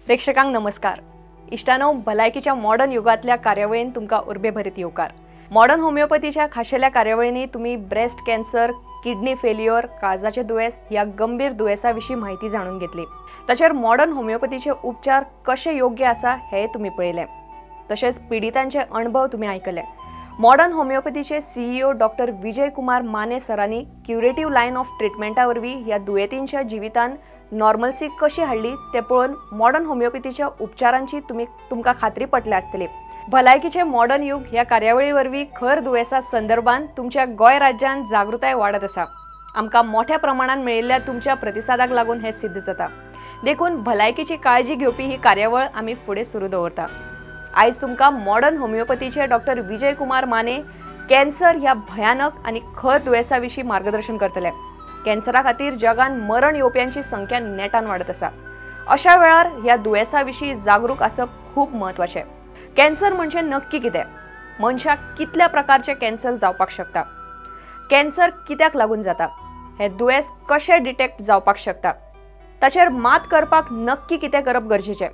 प्रेक्षकांक नमस्कार. इष्टानो, भलायकीच्या मॉडर्न युगातल्या कार्यावळीन तुमका उर्बेभरीत येवकार. मॉडर्न होमिओपॅथीच्या खाशेल्या कार्यावळींनी तुम्ही ब्रेस्ट कॅन्सर, किडनी फेल्युअर, काळजाचे दुयेस ह्या गंभीर दुयेसाविषयी माहिती जाणून घेतली. तसेच मॉडर्न होमिओपॅथीचे उपचार कसे योग्य आसा हे तुम्ही पळयले. तसेच पीडितांचे अनुभव तुम्ही ऐकले. Modern होमिओपॅथीचे CEO doctor Vijay Kumar Mane सरांनी क्युरेटिव्ह लाईन ऑफ ट्रीटमेंटावरवी ह्या दुयेतींच्या जिवितान नॉर्मल्सी कशी हाडली ते पळोवन मॉडर्न होमिओपॅथीच्या उपचारांची तुमका खात्री पटली आसतली. भलायकीचे मॉडर्न युग ह्या कार्यावळीवरवी खर दुयेसा संदर्भात तुमच्या गोय राज्यात जागृताय वाढत आसा. आमकां मोठ्या प्रमाणात मेळिल्ल्या तुमच्या प्रतिसादाक लागून हे सिद्ध जाता. देखून भलायकीची काळजी घेवपी ही कार्यावळ आमी फुडें सुरू दवरता. आयज तुमकां modern होमिओपॅथीचे doctor Vijay Kumar Mane cancer ह्या भयानक आणि खर दुयेसाविषयी मार्गदर्शन करतले. कॅन्सरा खातीर जगान मरण येवप्यांची संख्या नेटान वाढत आसा. अशा वेळार ह्या दुयेसाविषयी जागरूक आसप खूप महत्वाचे. कॅन्सर म्हणजे नक्की कितें? मनशाक कितल्या प्रकारचे कॅन्सर जावपाक शकता? कॅन्सर कित्याक लागून जाता? हे दुयेस कशें डिटेक्ट जावपाक शकता? ताचेर मात करपाक नक्की कितें करप गरजेचें?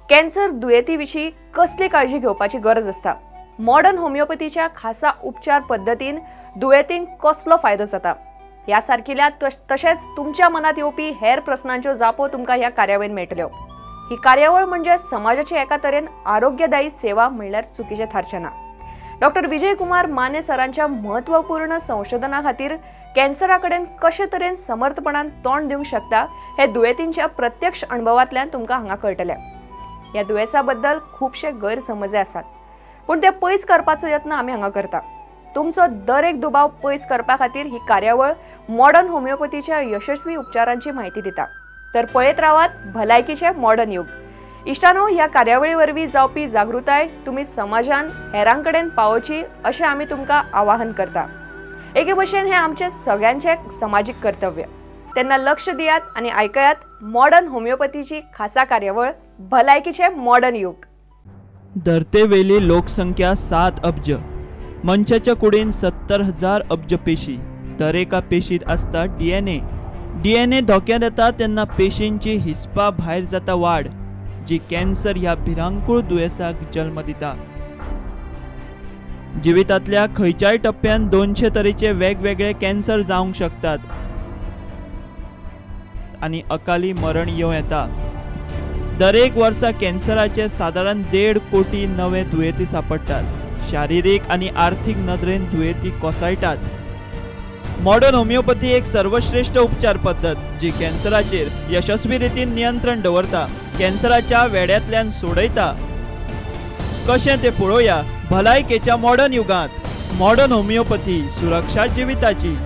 कॅन्सर दुयेतीविषयी कसली काळजी घेवपाची गरज आसता? मॉडर्न होमिओपॅथीच्या खासा उपचार पद्दतीन दुयेतींक कसलो फायदो जाता? ह्या सारकिल्या तशेंच तुमच्या मनात येवपी हेर प्रश्नांच्यो जापो तुमकां ह्या कार्यावळीन मेळटल्यो. ही कार्यावळ म्हणजे समाजाची एका तरेन आरोग्यदायी सेवा म्हणल्यार चुकीचें थारचें ना. डॉक्टर विजय कुमार माने सरांच्या महत्वपूर्ण संशोधना खातीर कॅन्सरा कडेन कशे तरेन समर्थपणान तोंड दिवंक शकता हे दुयेतींच्या प्रत्यक्ष अनुभवांतल्यान तुमकां हांगा कळटलें. ह्या दुयेसा बद्दल खूपशे गैरसमजे आसात, पूण ते पयस करपाचो यत्न आमी हांगा करता. तुमचो दर एक दुबाव पयस करपा खातीर ही कार्यावळ मॉडर्न होमिओपॅथीच्या यशस्वी उपचारांची माहिती दिता. तर पळयत रावात भलायकीचे मॉडर्न युग. इष्टानो, ह्या कार्यावळी वरवीं जावपी जागृताय तुम्ही समाजान हेरां कडेन पावोवची अशें आमी तुमकां आवाहन करता. एके भशेन हे आमचे सगळ्यांचे समाजीक कर्तव्य. तेन्ना लक्ष दियात आणि ऐकयात मॉडर्न होमिओपॅथीची खासा कार्यावळ भलायकीचे मॉडर्न युग. धर्तेवेली लोकसंख्या 7 अब्ज. मनशाच्या कुडीन 70,000 अब्ज पेशी. दर एका पेशीत असता डीएनए. डीएनए धोक्यात येता तेन्ना पेशींची हिस्पा भायर जाता वाड, जी कॅन्सर ह्या भिरांकूळ दुयेसाक जल्म दिता. जिवितांतल्या खंयच्याय टप्प्यान 200 तरेचे वेगवेगळे कॅन्सर जावंक शकतात आणि अकाली मरण येवं येता. दर एक वर्सा कॅन्सराचे सादारण 1.5 कोटी नवे दुयेती सापडटात. शारीरिक आणि आर्थिक नदरेन दुयेती कोसळटात. मॉडर्न होमिओपॅथी एक सर्वश्रेष्ठ उपचार पद्धत जी कॅन्सराचेर यशस्वी रितीन नियंत्रण दवरता, कॅन्सराच्या वेड्यातल्यान सोडयता. कशें ते पळोवया भलायकेच्या मॉडर्न युगांत. मॉडर्न होमिओपॅथी, सुरक्षा जिविताची.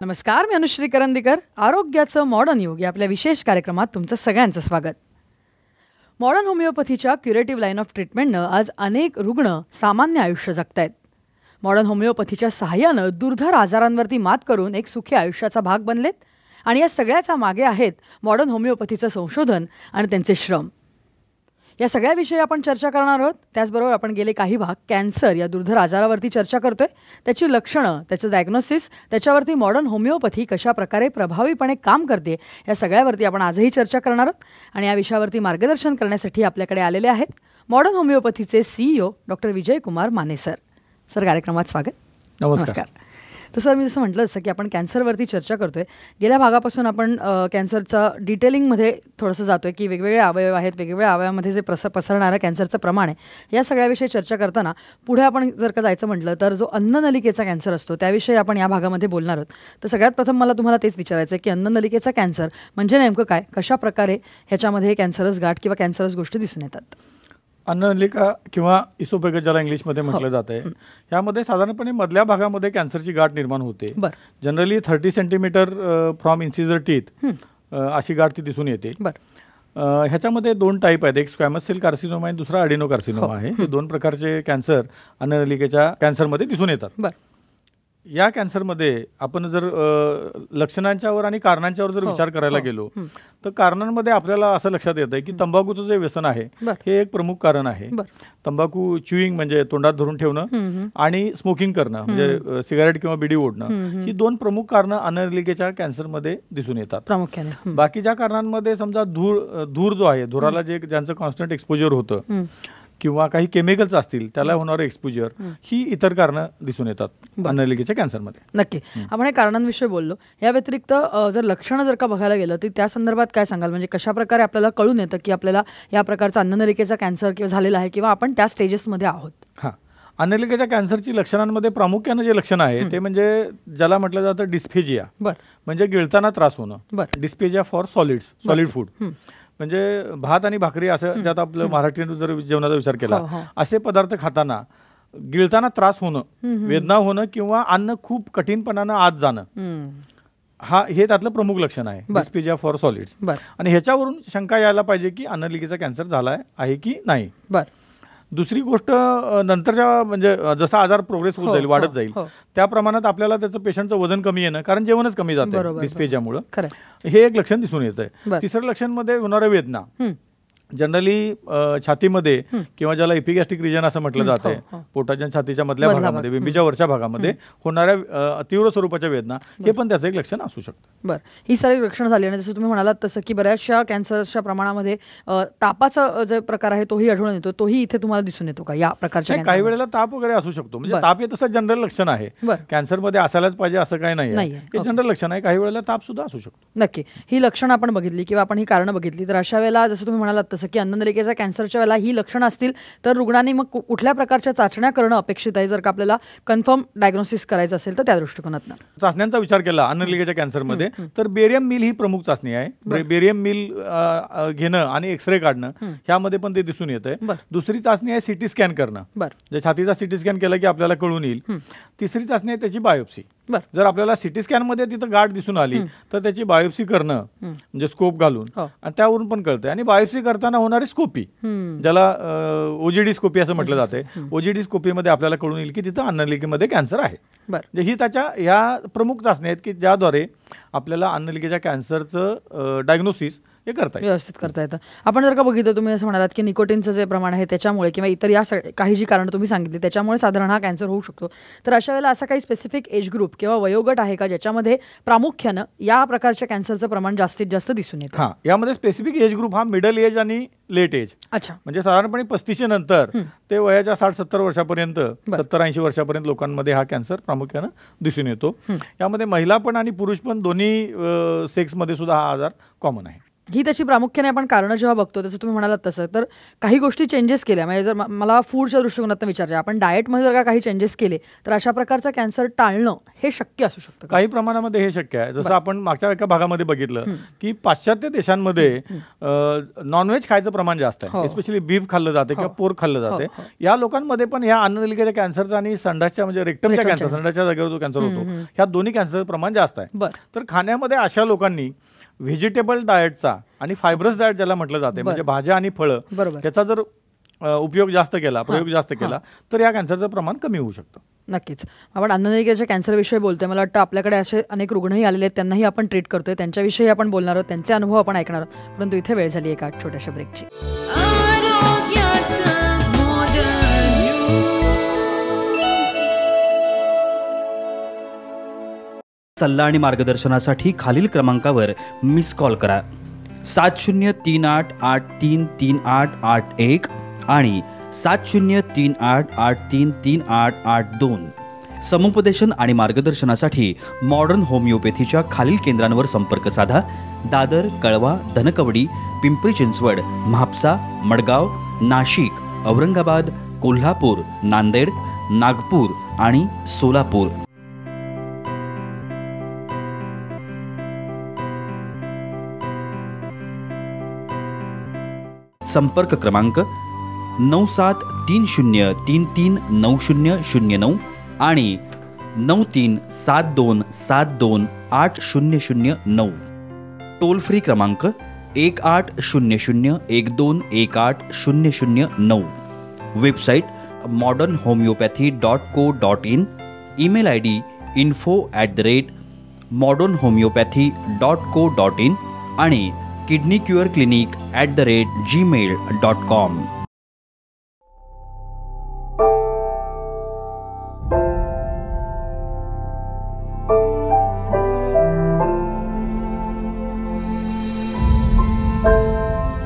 नमस्कार, मी अनुश्री करंदीकर. आरोग्याचं मॉडर्न युग या आपल्या विशेष कार्यक्रमात तुमचं सगळ्यांचं स्वागत. मॉडर्न होमिओपॅथीच्या क्युरेटिव्ह लाईन ऑफ ट्रीटमेंटनं आज अनेक रुग्ण सामान्य आयुष्य जगतायत. मॉडर्न होमिओपॅथीच्या सहाय्यानं दुर्धर आजारांवरती मात करून एक सुखी आयुष्याचा भाग बनलेत. आणि या सगळ्याच्या मागे आहेत मॉडर्न होमिओपॅथीचं संशोधन आणि त्यांचे श्रम. या सगळ्याविषयी आपण चर्चा करणार आहोत. त्याचबरोबर आपण गेले काही भाग कॅन्सर या दुर्धर आजारावरती चर्चा करतोय. त्याची लक्षणं, त्याचं डायग्नोसिस, त्याच्यावरती मॉडर्न होमिओपॅथी कशा प्रकारे प्रभावीपणे काम करते या सगळ्यावरती आपण आजही चर्चा करणार आहोत. आणि या विषयावरती मार्गदर्शन करण्यासाठी आपल्याकडे आलेले आहेत modern होमिओपॅथीचे CEO doctor Vijay Kumar Mane sir. Sir, कार्यक्रमात स्वागत. नमस्कार. तर सर, मी जसं म्हटलं असं की आपण कॅन्सरवरती चर्चा करतोय. गेल्या भागापासून आपण कॅन्सरचा डिटेलिंगमध्ये थोडंसं जातोय की वेगवेगळे अवयव आहेत, वेगवेगळ्या अवयवामध्ये जे पसरणारं कॅन्सरचं प्रमाण आहे या सगळ्याविषयी चर्चा करताना पुढे आपण जर का जायचं म्हटलं तर जो अन्ननलिकेचा कॅन्सर असतो त्याविषयी आपण या भागामध्ये बोलणार आहोत. तर सगळ्यात प्रथम मला तुम्हाला तेच विचारायचं आहे की अन्ननलिकेचा कॅन्सर म्हणजे नेमकं काय, कशा प्रकारे ह्याच्यामध्ये कॅन्सरस गाठ किंवा कॅन्सरस गोष्टी दिसून येतात? अन्ननलिका किंवा इसोफेगस ज्याला इंग्लिशमध्ये म्हटलं जात आहे, यामध्ये साधारणपणे मधल्या भागामध्ये कॅन्सरची गाठ निर्माण होते. Generally 30 centimetre from incisor teeth अशी गाठ ती दिसून येते. ह्याच्यामध्ये 2 टाईप आहेत. एक स्क्वॅमस सेल कार्सिनोमा आणि दुसरा अडिनोकार्सिनोमा आहे. हे 2 प्रकारचे कॅन्सर अन्ननलिकेच्या कॅन्सरमध्ये दिसून येतात. या कॅन्सरमध्ये आपण जर लक्षणांच्यावर आणि कारणांच्यावर जर विचार करायला गेलो तर कारणांमध्ये आपल्याला असं लक्षात येतं की तंबाखूचं जे व्यसन आहे हे एक प्रमुख कारण आहे. तंबाखू च्युईंग म्हणजे तोंडात धरून ठेवणं आणि स्मोकिंग करणं म्हणजे सिगारेट किंवा बिडी ओढणं ही दोन प्रमुख कारणं अन्ननलिकेच्या कॅन्सरमध्ये दिसून येतात प्रामुख्याने. बाकीच्या कारणांमध्ये समजा धूर जो आहे, धुराला ज्यांचं कॉन्स्टंट एक्सपोजर होतं किंवा काही केमिकल्स असतील त्याला होणारं एक्सपोजर, ही इतर कारणं दिसून येतात अन्ननलिकेच्या कॅन्सरमध्ये. नक्की आपण या कारणांविषयी बोललो. या व्यतिरिक्त जर लक्षणं जर का बघायला गेलं तर त्या संदर्भात काय सांगाल? म्हणजे कशा प्रकारे आपल्याला कळून येतं की आपल्याला या प्रकारचा अन्ननलिकेचा कॅन्सर किंवा झालेला आहे किंवा आपण त्या स्टेजेसमध्ये आहोत? हां, अन्ननलिकेच्या कॅन्सरची लक्षणांमध्ये प्रामुख्यानं जे लक्षण आहे ते म्हणजे ज्याला म्हटलं जातं डिस्फेजिया, म्हणजे गिळताना त्रास होणं. डिस्फेजिया फॉर सॉलिड फूड म्हणजे भात आणि भाकरी असं ज्यात आपलं महाराष्ट्रीयन जर जेवणाचा विचार केला, असे पदार्थ खाताना गिळताना त्रास होणं, वेदना होणं किंवा अन्न खूप कठीणपणानं आत जाणं, हे त्यातलं प्रमुख लक्षण आहे डिस्फेजिया फॉर सॉलिड्स. आणि ह्याच्यावरून शंका यायला पाहिजे की अन्ननलिकेचा कॅन्सर झाला आहे की नाही. दुसरी गोष्ट, नंतरच्या म्हणजे जसा आजार प्रोग्रेस होत जाईल, वाढत जाईल, त्या प्रमाणात आपल्याला त्याचं पेशंटचं वजन कमी येणं, कारण जेवणच कमी जातं डिस्फेजियामुळे, हे एक लक्षण दिसून येतंय. तिसरं लक्षण मध्ये होणाऱ्या वेदना, जनरली छातीमध्ये किंवा ज्याला एपिगॅस्ट्रिक रिजन असं म्हटलं जातंय, पोटाच्या छातीच्या मधल्या भागामध्ये, बिंबीच्या वरच्या भागामध्ये होणाऱ्या तीव्र स्वरूपाच्या वेदना, हे पण त्याचं एक लक्षण असू शकतं. बरं, ही सारी लक्षणं झाली. आणि जसं तुम्ही म्हणालात तसं की बऱ्याचशा कॅन्सरच्या प्रमाणामध्ये तापाचा जो प्रकार आहे तोही आढळून येतो, तोही इथे तुम्हाला दिसून येतो का या प्रकारच्या? काही वेळेला ताप वगैरे असू शकतो, म्हणजे ताप हे तसं जनरल लक्षण आहे, कॅन्सरमध्ये असायलाच पाहिजे असं काही नाही, हे जनरल लक्षण आहे. काही वेळेला ताप सुद्धा असू शकतो. नक्की ही लक्षणं आपण बघितली किंवा आपण ही कारणं बघितली, तर अशा वेळेला जसं तुम्ही म्हणालात तसं की अन्ननलिकेच्या कॅन्सरच्या वेळेला ही लक्षणं असतील तर रुग्णांनी मग कुठल्या प्रकारच्या चाचण्या करणं अपेक्षित आहे जर का आपल्याला कन्फर्म डायग्नोसिस करायचं असेल तर? त्या दृष्टिकोनातून चाचण्यांचा विचार केला अन्ननलिकेच्या कॅन्सरमध्ये तर बेरियम मिल ही प्रमुख चाचणी आहे. बेरियम मिल घेणं आणि एक्सरे काढणं ह्यामध्ये पण ते दिसून येतंय. दुसरी चाचणी आहे सिटी स्कॅन करणं, जे छातीचा सिटी स्कॅन केला की आपल्याला कळून येईल. तिसरी चाचणी आहे त्याची बायोप्सी. जर आपल्याला सिटी स्कॅन मध्ये तिथं गाठ दिसून आली तर त्याची बायोप्सी करणं म्हणजे स्कोप घालून, आणि त्यावरून पण कळतंय. आणि बायोप्सी करताना होणारी स्कोपी, ज्याला ओजीडी स्कोपी असं म्हटलं जाते, ओजीडी स्कोपीमध्ये आपल्याला कळून येईल की तिथं अन्ननलिकेमध्ये कॅन्सर आहे. ही त्याच्या ह्या प्रमुख चाचण्या आहेत की ज्याद्वारे आपल्याला अन्ननलिकेच्या कॅन्सरचं डायग्नोसिस हे व्यवस्थित करता येतं. आपण जर का बघितलं, तुम्ही असं म्हणालात की निकोटीनचं जे प्रमाण आहे त्याच्यामुळे किंवा इतर या काही जी कारणं तुम्ही सांगितली त्याच्यामुळे साधारण हा कॅन्सर होऊ शकतो, तर अशा वेळेला असा काही स्पेसिफिक एज ग्रुप किंवा वयोगट आहे का ज्याच्यामध्ये प्रामुख्यानं या प्रकारच्या कॅन्सरचं प्रमाण जास्तीत जास्त दिसून येतं? हां, यामध्ये स्पेसिफिक एज ग्रुप हा मिडल एज आणि लेट एज. अच्छा, म्हणजे साधारणपणे 35 नंतर ते वयाच्या 60-70 वर्षापर्यंत, 70-80 वर्षापर्यंत लोकांमध्ये हा कॅन्सर प्रामुख्यानं दिसून येतो. यामध्ये महिला पण आणि पुरुष पण दोन्ही सेक्समध्ये सुद्धा हा आजार कॉमन आहे. ही त्याची प्रामुख्याने आपण कारणं जेव्हा बघतो, जसं तुम्ही म्हणालात तसं, तर काही गोष्टी चेंजेस केल्या, म्हणजे जर मला फूडच्या दृष्टिकोनातून विचारायचं, आपण डाएटमध्ये जर का काही चेंजेस केले तर अशा प्रकारचा कॅन्सर टाळणं हे शक्य असू शकतं? काही प्रमाणामध्ये हे शक्य आहे. जसं आपण मागच्या एका भागामध्ये बघितलं की पाश्चात्य देशांमध्ये नॉनव्हेज खायचं प्रमाण जास्त आहे, एस्पेशली बीफ खाल्लं जाते किंवा पोर्क खाल्लं जाते. या लोकांमध्ये पण या अन्ननलिकेच्या कॅन्सरचा आणि संडासच्या म्हणजे रेक्टमच्या कॅन्सर, संडासच्या जागेवर जो कॅन्सर होतो, ह्या दोन्ही कॅन्सरचं प्रमाण जास्त आहे. तर खाण्यामध्ये अशा लोकांनी व्हेजिटेबल डाएटचा आणि फायब्रस डाएट ज्याला म्हटलं जाते, म्हणजे भाज्या आणि फळं, याचा जर उपयोग जास्त केला, प्रयोग जास्त केला तर या कॅन्सरचं प्रमाण कमी होऊ शकतं. नक्कीच. आपण अन्ननलिकेच्या कॅन्सरविषयी बोलतोय, मला वाटतं आपल्याकडे असे अनेक रुग्णही आलेले आहेत, त्यांनाही आपण ट्रीट करतोय, त्यांच्याविषयी आपण बोलणार आहोत, त्यांचे अनुभव आपण ऐकणार आहोत. परंतु इथे वेळ झाली एका छोट्याशा ब्रेकची. सल्ला आणि मार्गदर्शनासाठी खालील क्रमांकावर मिस कॉल करा. 7038833881 आणि 7038833882. समुपदेशन आणि मार्गदर्शनासाठी मॉडर्न होमिओपॅथीच्या खालील केंद्रांवर संपर्क साधा. दादर, कळवा, धनकवडी, पिंपरी चिंचवड, म्हापसा, मडगाव, नाशिक, औरंगाबाद, कोल्हापूर, नांदेड, नागपूर आणि सोलापूर. संपर्क क्रमांक 9730339009 आणि 9372728009. टोल फ्री क्रमांक 180012180009. Website modernhomeopathy.co.in. Email ID info@modernhomeopathy.co.in आणि kidneycureclinic@gmail.com.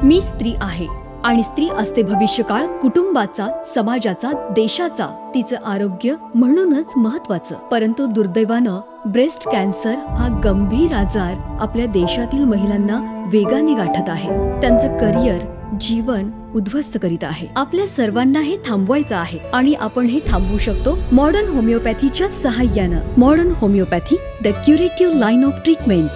मी स्त्री आहे आणि स्त्री असते भविष्यकाळ कुटुंबाचा, समाजाचा, देशाचा. तिचं आरोग्य म्हणूनच महत्वाचं. परंतु दुर्दैवानं ब्रेस्ट कॅन्सर हा गंभीर आजार आपल्या देशातील महिलांना वेगाने गाठत आहे. त्यांचं करिअर, जीवन उद्ध्वस्त करीत आहे. आपल्या सर्वांना हे थांबवायचं आहे आणि आपण हे थांबवू शकतो मॉडर्न होमिओपॅथीच्या सहाय्यानं. Modern homeopathy, the curative line of treatment.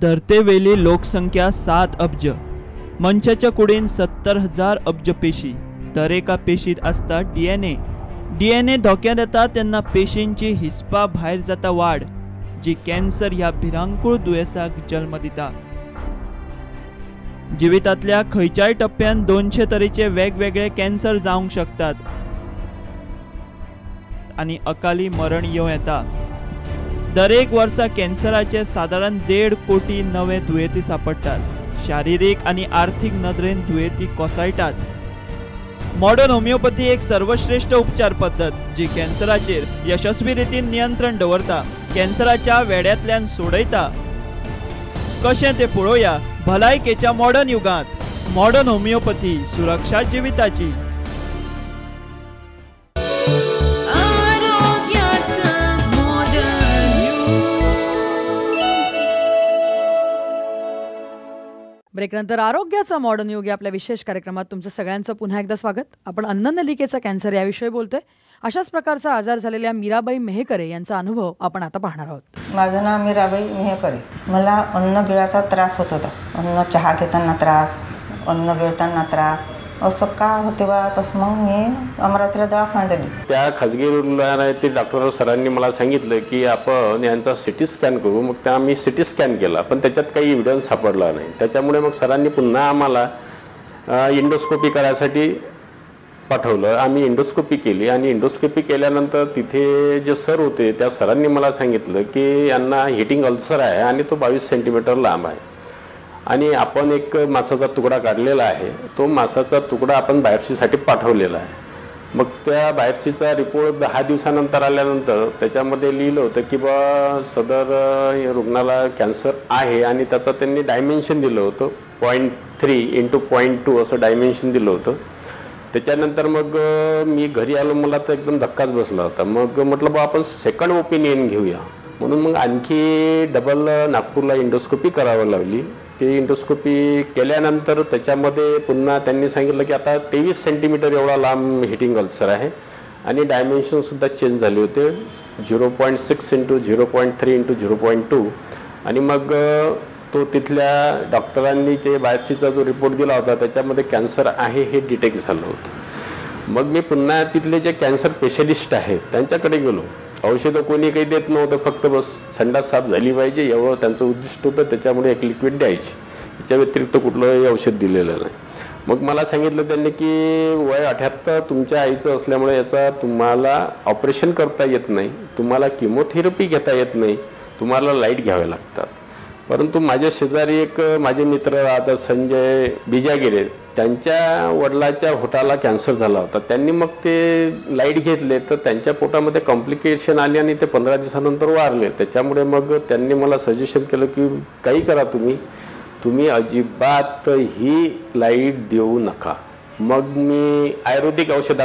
धरतेवेली लोकसंख्या 7 अब्ज, मनशाच्या कुडीन 70,000 अब्ज पेशी. दर एका पेशीत असता डीएनए धोक्यात येता तेन्ना पेशींची हिस्पा भायर जाता वाड, जी कॅन्सर ह्या भिरांकूळ दुयेसाक जन्म दिता. जिवितांतल्या खंयच्याय टप्प्यान 200 तरेचे वेगवेगळे कॅन्सर जावंक शकतात आणि अकाली मरण येवं येता. दर एक वर्सा कॅन्सराचे साधारण 1.5 कोटी नवे दुयेंती सापडटात. शारीरिक आणि आर्थिक नदरेन दुयेंती कोसळटात. मॉडर्न होमिओपॅथी एक सर्वश्रेष्ठ उपचार पद्धत जी कॅन्सराचेर यशस्वी रितीन नियंत्रण दवरता, कॅन्सराच्या वेड्यातल्यान सोडयता. कशें ते पळोवया भलायकेच्या मॉडर्न युगांत. मॉडर्न होमिओपॅथी, सुरक्षा जिविताची. ब्रेकनंतर आरोग्याचा मॉडर्न युग या आपल्या विशेष कार्यक्रमात तुमचं सगळ्यांचं पुन्हा एकदा स्वागत. आपण अन्ननलिकेचा कॅन्सर याविषयी बोलतोय. अशाच प्रकारचा आजार झालेल्या मीराबाई मेहेकरे यांचा अनुभव आपण आता पाहणार आहोत. माझं नाव मीराबाई मेहेकरे. मला अन्न गिळाचा त्रास होत होता. अन्न चहा घेताना त्रास, अन्न गिळताना त्रास, असं का होते बा. तसं मग मी अमरावतीला दवाखान्यात आली. त्या खाजगी रुग्णालयातील डॉक्टर सरांनी मला सांगितलं की आपण यांचा सिटी स्कॅन करू. मग त्या आम्ही सिटी स्कॅन केला, पण त्याच्यात काही एव्हिडन्स सापडला नाही. त्याच्यामुळे मग सरांनी पुन्हा आम्हाला इंडोस्कोपी करायसाठी पाठवलं. आम्ही इंडोस्कोपी केली आणि इंडोस्कोपी केल्यानंतर तिथे जे सर होते त्या सरांनी मला सांगितलं की यांना हिटिंग अल्सर आहे आणि तो 22 सेंटीमीटर लांब आहे आणि आपण एक मांसाचा तुकडा काढलेला आहे. तो मांसाचा तुकडा आपण बायोप्सीसाठी पाठवलेला आहे. मग त्या बायोप्सीचा रिपोर्ट 10 दिवसानंतर आल्यानंतर त्याच्यामध्ये लिहिलं होतं की बा सदर रुग्णाला कॅन्सर आहे आणि त्याचं त्यांनी डायमेन्शन दिलं होतं 0.3 × 0.2 असं डायमेन्शन दिलं होतं. त्याच्यानंतर मग मी घरी आलो. मला तर एकदम धक्काच बसला होता. मग म्हटलं बा आपण सेकंड ओपिनियन घेऊया म्हणून मग आणखी डबल नागपूरला इंडोस्कोपी करावं लागली. ती इंडोस्कोपी केल्यानंतर त्याच्यामध्ये पुन्हा त्यांनी सांगितलं की आता 23 सेंटीमीटर एवढा लांब हिटिंग अल्सर आहे आणि डायमेन्शनसुद्धा चेंज झाले होते 0.6 × 0.3 × 0.2. आणि मग तो तिथल्या डॉक्टरांनी ते बायोप्सीचा जो रिपोर्ट दिला होता त्याच्यामध्ये कॅन्सर आहे हे डिटेक्ट झालं होतं. मग मी पुन्हा तिथले जे कॅन्सर स्पेशलिस्ट आहेत त्यांच्याकडे गेलो. औषधं कोणी काही देत नव्हतं, फक्त बस संडास साफ झाली पाहिजे एवढं त्यांचं उद्दिष्ट होतं. त्याच्यामुळे एक लिक्विड द्यायची, याच्या व्यतिरिक्त कुठलंही औषध दिलेलं नाही. मग मला सांगितलं त्यांनी की वय 78 तुमच्या आईचं असल्यामुळे याचा तुम्हाला ऑपरेशन करता येत नाही, तुम्हाला किमोथेरपी घेता येत नाही, तुम्हाला लाईट घ्यावे लागतात. परंतु माझ्या शेजारी एक माझे मित्र आता संजय बिजागिरे, त्यांच्या वडिलाच्या पोटाला कॅन्सर झाला होता. त्यांनी मग ते लाईट घेतले तर त्यांच्या पोटामध्ये कॉम्प्लिकेशन आली आणि ते 15 दिवसानंतर वारले. त्याच्यामुळे मग त्यांनी मला सजेशन केलं की काही करा तुम्ही अजिबात ही लाईट देऊ नका. मग मी आयुर्वेदिक औषध